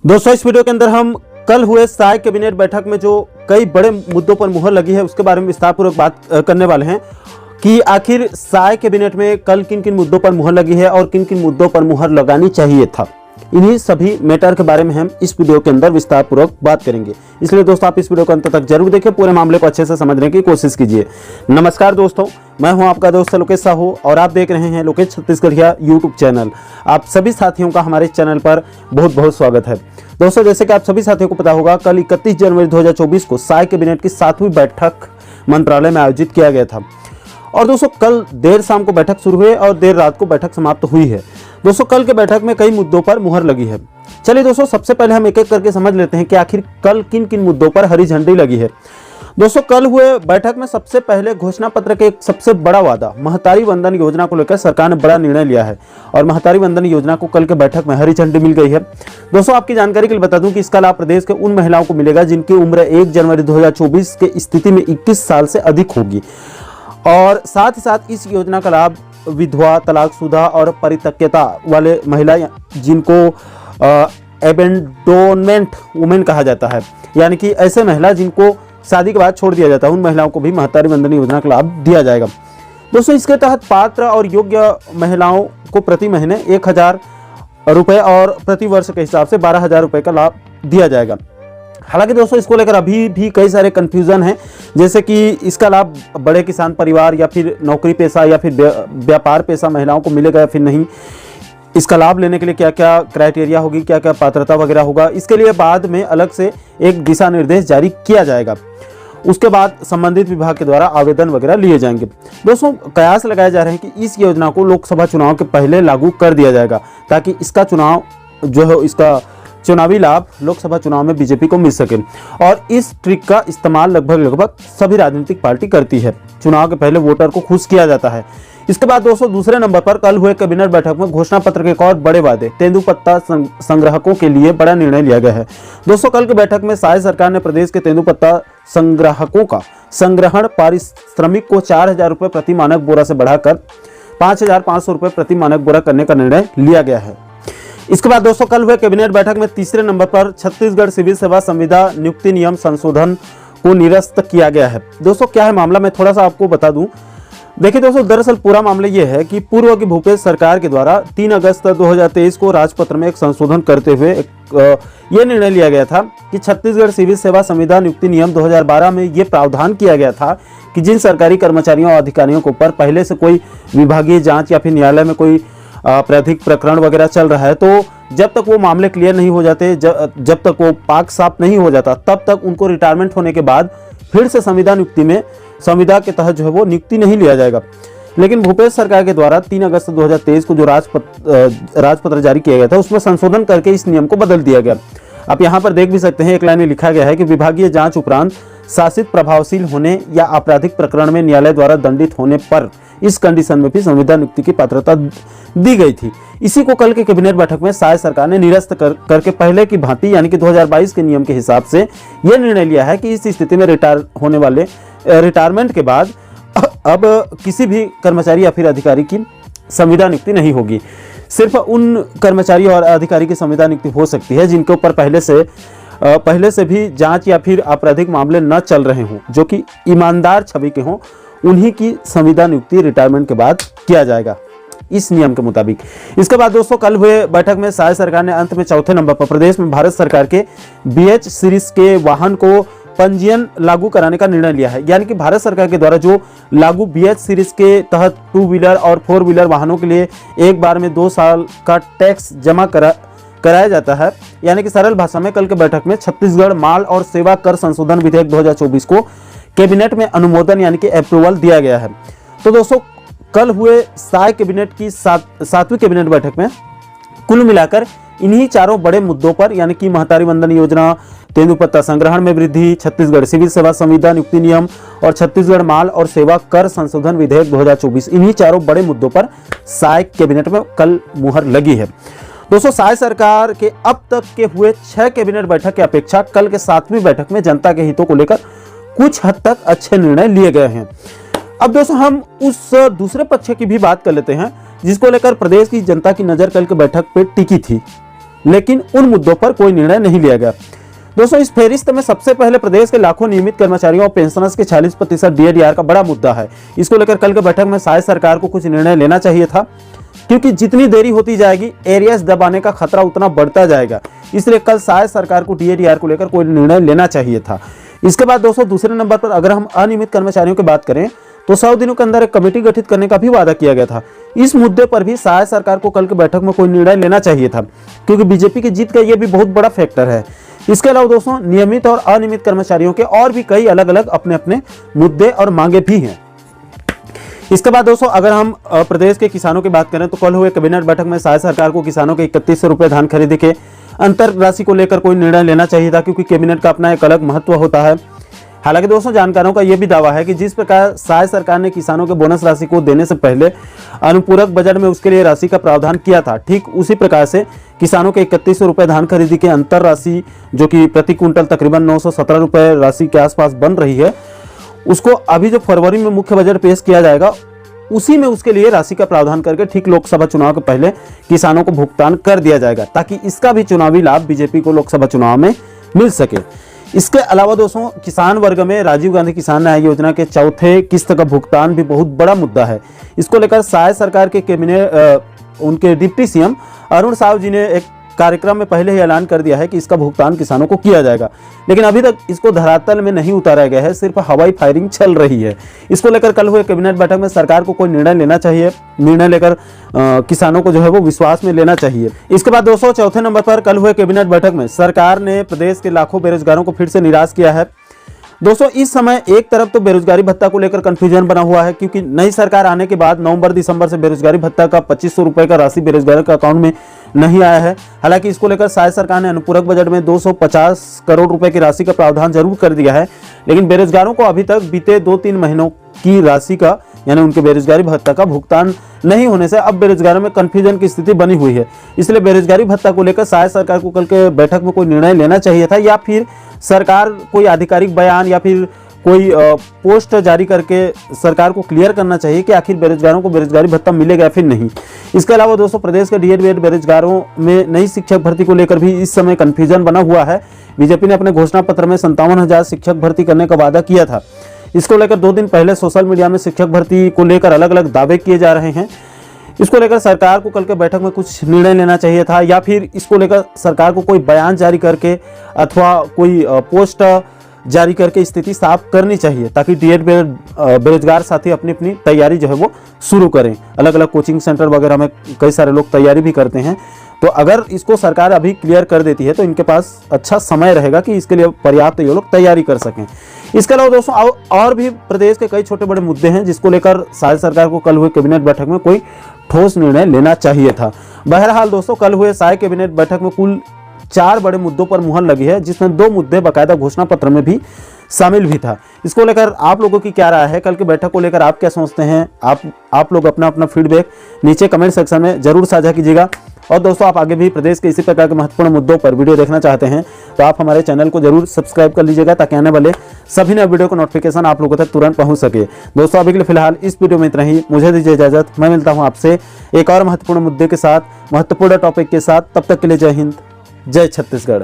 दोस्तों, इस वीडियो के अंदर हम कल हुए साय कैबिनेट बैठक में जो कई बड़े मुद्दों पर मुहर लगी है उसके बारे में विस्तारपूर्वक बात करने वाले हैं कि आखिर साय कैबिनेट में कल किन किन मुद्दों पर मुहर लगी है और किन किन मुद्दों पर मुहर लगानी चाहिए था। इन्हीं सभी मैटर के बारे में हम इस वीडियो के अंदर विस्तारपूर्वक बात करेंगे। इसलिए दोस्तों, आप इस वीडियो को अंत तक जरूर देखें, पूरे मामले को अच्छे से समझने की कोशिश कीजिए। नमस्कार दोस्तों, मैं हूं आपका दोस्त लोकेश साहू और आप देख रहे हैं लोकेश छत्तीसगढ़िया यूट्यूब चैनल। आप सभी साथियों का हमारे चैनल पर बहुत बहुत स्वागत है। दोस्तों, जैसे कि आप सभी साथियों को पता होगा, कल 31 जनवरी 2024 को साय कैबिनेट की 7वीं बैठक मंत्रालय में आयोजित किया गया था। और दोस्तों, कल देर शाम को बैठक शुरू हुई और देर रात को बैठक समाप्त हुई है। दोस्तों, कल के बैठक में कई मुद्दों पर मुहर लगी है। चलिए दोस्तों, सबसे पहले हम एक एक करके समझ लेते हैं कि आखिर कल किन किन मुद्दों पर हरी झंडी लगी है। दोस्तों, कल हुए बैठक में सबसे पहले घोषणा पत्र के एक सबसे बड़ा वादा महतारी वंदन योजना को लेकर सरकार ने बड़ा निर्णय लिया है और महतारी वंदन योजना को कल के बैठक में हरी झंडी मिल गई है। दोस्तों, आपकी जानकारी के लिए बता दूं कि इसका लाभ प्रदेश के उन महिलाओं को मिलेगा जिनकी उम्र 1 जनवरी 2024 के स्थिति में 21 साल से अधिक होगी। और साथ ही साथ इस योजना का लाभ विधवा, तलाकशुदा और परित्यक्ता वाले महिला जिनको एबेंडोनमेंट वुमेन कहा जाता है, यानी कि ऐसे महिला जिनको शादी के बाद छोड़ दिया जाता है, उन महिलाओं को भी महतारी वंदन योजना का लाभ दिया जाएगा। दोस्तों, इसके तहत पात्र और योग्य महिलाओं को प्रति महीने 1000 रुपये और प्रति वर्ष के हिसाब से 12,000 रुपये का लाभ दिया जाएगा। हालांकि दोस्तों, इसको लेकर अभी भी कई सारे कंफ्यूजन हैं, जैसे कि इसका लाभ बड़े किसान परिवार या फिर नौकरी पेशा या फिर व्यापार पेशा महिलाओं को मिलेगा या फिर नहीं। इसका लाभ लेने के लिए क्या क्या क्राइटेरिया होगी, क्या क्या पात्रता वगैरह होगा, इसके लिए बाद में अलग से एक दिशा निर्देश जारी किया जाएगा। उसके बाद संबंधित विभाग के द्वारा आवेदन वगैरह लिए जाएंगे। दोस्तों, कयास लगाए जा रहे हैं कि इस योजना को लोकसभा चुनाव के पहले लागू कर दिया जाएगा ताकि इसका चुनाव जो है, इसका चुनावी लाभ लोकसभा चुनाव में बीजेपी को मिल सके। और इस ट्रिक का इस्तेमाल लगभग सभी राजनीतिक पार्टी करती है। चुनाव के पहले वोटर को खुश किया जाता है। इसके बाद दोस्तों, दूसरे नंबर पर कल हुए कैबिनेट बैठक में घोषणा पत्र के एक और बड़े वादे तेंदुपत्ता संग्राहकों के लिए बड़ा निर्णय लिया गया है। दोस्तों, कल की बैठक में साय सरकार ने प्रदेश के तेंदुपत्ता संग्राहकों का संग्रहण पारिश्रमिक को 4,000 रुपये प्रति मानक बोरा से बढ़ाकर 5,500 रुपये प्रति मानक बोरा करने का निर्णय लिया गया है। इसके बाद दोस्तों, कल हुए कैबिनेट बैठक में तीसरे नंबर पर छत्तीसगढ़ सिविल सेवा संविदा नियुक्ति नियम संशोधन को निरस्त किया गया है। दोस्तों, क्या है मामला, मैं थोड़ा सा आपको बता दूं। देखिए दोस्तों, दरअसल पूरा मामला ये है कि पूर्व की भूपेश सरकार के द्वारा 3 अगस्त 2023 को राजपत्र में एक संशोधन करते हुए ये निर्णय लिया गया था कि छत्तीसगढ़ सिविल सेवा संविदा नियुक्ति नियम 2012 में ये प्रावधान किया गया था कि जिन सरकारी कर्मचारियों और अधिकारियों के ऊपर पहले से कोई विभागीय जांच या फिर न्यायालय में कोई आपराधिक प्रकरण वगैरह चल रहा है, तो जब तक वो मामले क्लियर नहीं हो जाते, जब तक वो पाक साफ नहीं हो जाता, तब तक उनको रिटायरमेंट होने के बाद फिर से संविदा नियुक्ति में संविदा के तहत जो है वो नियुक्ति नहीं लिया जाएगा। लेकिन भूपेश सरकार के द्वारा 3 अगस्त 2023 को जो राजपत्र जारी किया गया था, उसमें संशोधन करके इस नियम को बदल दिया गया। आप यहाँ पर देख भी सकते हैं, एक लाइन में लिखा गया है कि विभागीय जांच उपरांत शासित प्रभावशील होने या आपराधिक प्रकरण में न्यायालय द्वारा दंडित होने पर इस कंडीशन में भी संविदा नियुक्ति की पात्रता दी गई थी। इसी को कल के कैबिनेट बैठक में साय सरकार ने निरस्त करके पहले की भांति यानी कि 2022 के नियम के हिसाब से यह निर्णय लिया है कि इस स्थिति में रिटायरमेंट के बाद अब किसी भी कर्मचारी या फिर अधिकारी की संविदा नियुक्ति नहीं होगी। सिर्फ उन कर्मचारी और अधिकारी की संविदा नियुक्ति हो सकती है जिनके ऊपर पहले से भी जांच या फिर आपराधिक मामले न चल रहे हों, जो कि ईमानदार छवि के हों, उन्हीं की संविदा नियुक्ति रिटायरमेंट के बाद किया जाएगा इस नियम के मुताबिक। इसके बाद दोस्तों, कल हुए बैठक में साय सरकार ने अंत में चौथे नंबर पर प्रदेश में भारत सरकार के BH सीरीज के वाहन को पंजीयन लागू कराने का निर्णय लिया है। यानी कि भारत सरकार के द्वारा जो लागू BH सीरीज के तहत 2 व्हीलर और 4 व्हीलर वाहनों के लिए एक बार में 2 साल का टैक्स जमा कराया जाता है, यानी कि सरल भाषा में कल के बैठक में छत्तीसगढ़ माल और सेवा कर संशोधन विधेयक 2024 को कैबिनेट में अनुमोदन यानी कि अप्रूवल दिया गया है। तो दोस्तों, कल हुए साय कैबिनेट की 7वीं कैबिनेट बैठक में कुल मिलाकर इन्हीं चारों बड़े मुद्दों पर यानी कि महतारी वंदन योजना, तेंदुपत्ता संग्रहण में वृद्धि, छत्तीसगढ़ सिविल सेवा संविदा नियुक्ति नियम और छत्तीसगढ़ माल और सेवा कर संशोधन विधेयक 2024, इन्हीं चारों बड़े मुद्दों पर साय कैबिनेट में कल मुहर लगी है। दोस्तों, साय सरकार के अब तक के हुए 6 कैबिनेट बैठक की अपेक्षा कल के 7वीं बैठक में जनता के हितों को लेकर कुछ हद तक अच्छे निर्णय लिए गए हैं। अब दोस्तों, हम उस दूसरे पक्ष की भी बात कर लेते हैं जिसको लेकर प्रदेश की जनता की नजर कल की बैठक पे टिकी थी। लेकिन उन मुद्दों पर कोई निर्णय नहीं लिया गया। दोस्तों, इस फेरिस्त में सबसे पहले प्रदेश के लाखों नियमित कर्मचारियों और पेंशनर्स के 40% DAR का बड़ा मुद्दा है। इसको लेकर कल की बैठक में शायद सरकार को कुछ निर्णय लेना चाहिए था, क्योंकि जितनी देरी होती जाएगी एरियर्स दबाने का खतरा उतना बढ़ता जाएगा। इसलिए कल शायद सरकार को DAR को लेकर कोई निर्णय लेना चाहिए था। इसके बाद दोस्तों, दूसरे नंबर पर अगर हम अनियमित कर्मचारियों की बात करें तो 100 दिनों के अंदर एक कमेटी गठित करने का भी वादा किया गया था। इस मुद्दे पर भी शायद सरकार को कल की बैठक में कोई निर्णय लेना चाहिए था, क्योंकि बीजेपी की जीत का यह भी बहुत बड़ा फैक्टर है। इसके अलावा दोस्तों, नियमित और अनियमित कर्मचारियों के और भी कई अलग अलग अपने अपने मुद्दे और मांगे भी हैं। इसके बाद दोस्तों, अगर हम प्रदेश के किसानों की बात करें तो कल हुए कैबिनेट बैठक में शायद सरकार को किसानों के 3100 रुपये धान खरीदी के अंतर राशि को लेकर कोई निर्णय लेना चाहिए था, क्योंकि कैबिनेट का अपना एक अलग महत्व होता है। हालांकि दोस्तों, जानकारों का यह भी दावा है कि जिस प्रकार शायद सरकार ने किसानों के बोनस राशि को देने से पहले अनुपूरक बजट में उसके लिए राशि का प्रावधान किया था, ठीक उसी प्रकार से किसानों के 3100 रुपये धान खरीदी के अंतर राशि, जो कि प्रति क्विंटल तकरीबन 917 रुपये राशि के आसपास बन रही है, उसको अभी जो फरवरी में मुख्य बजट पेश किया जाएगा उसी में उसके लिए राशि का प्रावधान करके ठीक लोकसभा चुनाव के पहले किसानों को भुगतान कर दिया जाएगा, ताकि इसका भी चुनावी लाभ बीजेपी को लोकसभा चुनाव में मिल सके। इसके अलावा दोस्तों, किसान वर्ग में राजीव गांधी किसान न्याय योजना के चौथे किस्त का भुगतान भी बहुत बड़ा मुद्दा है। इसको लेकर शायद सरकार के कैबिनेट उनके डिप्टी CM अरुण साव जी ने एक कार्यक्रम में पहले ही ऐलान कर दिया है कि इसका भुगतान किसानों को किया जाएगा, लेकिन अभी तक इसको धरातल में नहीं उतारा गया है, सिर्फ हवाई फायरिंग चल रही है। इसको लेकर कल हुए कैबिनेट बैठक में सरकार को कोई निर्णय लेना चाहिए, निर्णय लेकर किसानों को जो है वो विश्वास में लेना चाहिए। इसके बाद दोस्तों, चौथे नंबर पर कल हुए कैबिनेट बैठक में सरकार ने प्रदेश के लाखों बेरोजगारों को फिर से निराश किया है। दोस्तों, इस समय एक तरफ तो बेरोजगारी भत्ता को लेकर कंफ्यूजन बना हुआ है, क्योंकि नई सरकार आने के बाद नवंबर-दिसंबर से बेरोजगारी भत्ता का 2500 रुपये का राशि बेरोजगारों के अकाउंट में नहीं आया है। हालांकि इसको लेकर शायद सरकार ने अनुपूरक बजट में 250 करोड़ रुपए की राशि का प्रावधान जरूर कर दिया है, लेकिन बेरोजगारों को अभी तक बीते 2-3 महीनों की राशि का, यानी उनके बेरोजगारी भत्ता का भुगतान नहीं होने से अब बेरोजगारों में कंफ्यूजन की स्थिति बनी हुई है। इसलिए बेरोजगारी भत्ता को लेकर शायद सरकार को कल के बैठक में कोई निर्णय लेना चाहिए था, या फिर सरकार कोई आधिकारिक बयान या फिर कोई पोस्ट जारी करके सरकार को क्लियर करना चाहिए कि आखिर बेरोजगारों को बेरोजगारी भत्ता मिलेगा फिर नहीं। इसके अलावा दोस्तों, प्रदेश के DED बेरोजगारों में नई शिक्षक भर्ती को लेकर भी इस समय कंफ्यूजन बना हुआ है। बीजेपी ने अपने घोषणा पत्र में 57,000 शिक्षक भर्ती करने का वादा किया था। इसको लेकर 2 दिन पहले सोशल मीडिया में शिक्षक भर्ती को लेकर अलग अलग दावे किए जा रहे हैं। इसको लेकर सरकार को कल के बैठक में कुछ निर्णय लेना चाहिए था, या फिर इसको लेकर सरकार को कोई बयान जारी करके अथवा कोई पोस्ट जारी करके स्थिति साफ करनी चाहिए, ताकि DED बेरोजगार साथी अपनी अपनी तैयारी जो है वो शुरू करें। अलग अलग कोचिंग सेंटर वगैरह में कई सारे लोग तैयारी भी करते हैं, तो अगर इसको सरकार अभी क्लियर कर देती है तो इनके पास अच्छा समय रहेगा कि इसके लिए पर्याप्त ये लोग तैयारी कर सकें। इसके अलावा दोस्तों, और भी प्रदेश के कई छोटे बड़े मुद्दे हैं जिसको लेकर शायद सरकार को कल हुए कैबिनेट बैठक में कोई ठोस निर्णय लेना चाहिए था। बहरहाल दोस्तों, कल हुए शायद कैबिनेट बैठक में कुल 4 बड़े मुद्दों पर मुहर लगी है, जिसमें 2 मुद्दे बाकायदा घोषणा पत्र में भी शामिल भी था। इसको लेकर आप लोगों की क्या राय है? कल की बैठक को लेकर आप क्या सोचते हैं? आप लोग अपना अपना फीडबैक नीचे कमेंट सेक्शन में जरूर साझा कीजिएगा। और दोस्तों, आप आगे भी प्रदेश के इसी प्रकार के महत्वपूर्ण मुद्दों पर वीडियो देखना चाहते हैं तो आप हमारे चैनल को जरूर सब्सक्राइब कर लीजिएगा, ताकि आने वाले सभी नए वीडियो को नोटिफिकेशन आप लोगों तक तुरंत पहुंच सके। दोस्तों, अभी के लिए फिलहाल इस वीडियो में इतना ही। मुझे दीजिए इजाजत। मैं मिलता हूं आपसे एक और महत्वपूर्ण मुद्दे के साथ, महत्वपूर्ण टॉपिक के साथ। तब तक के लिए जय हिंद, जय छत्तीसगढ़।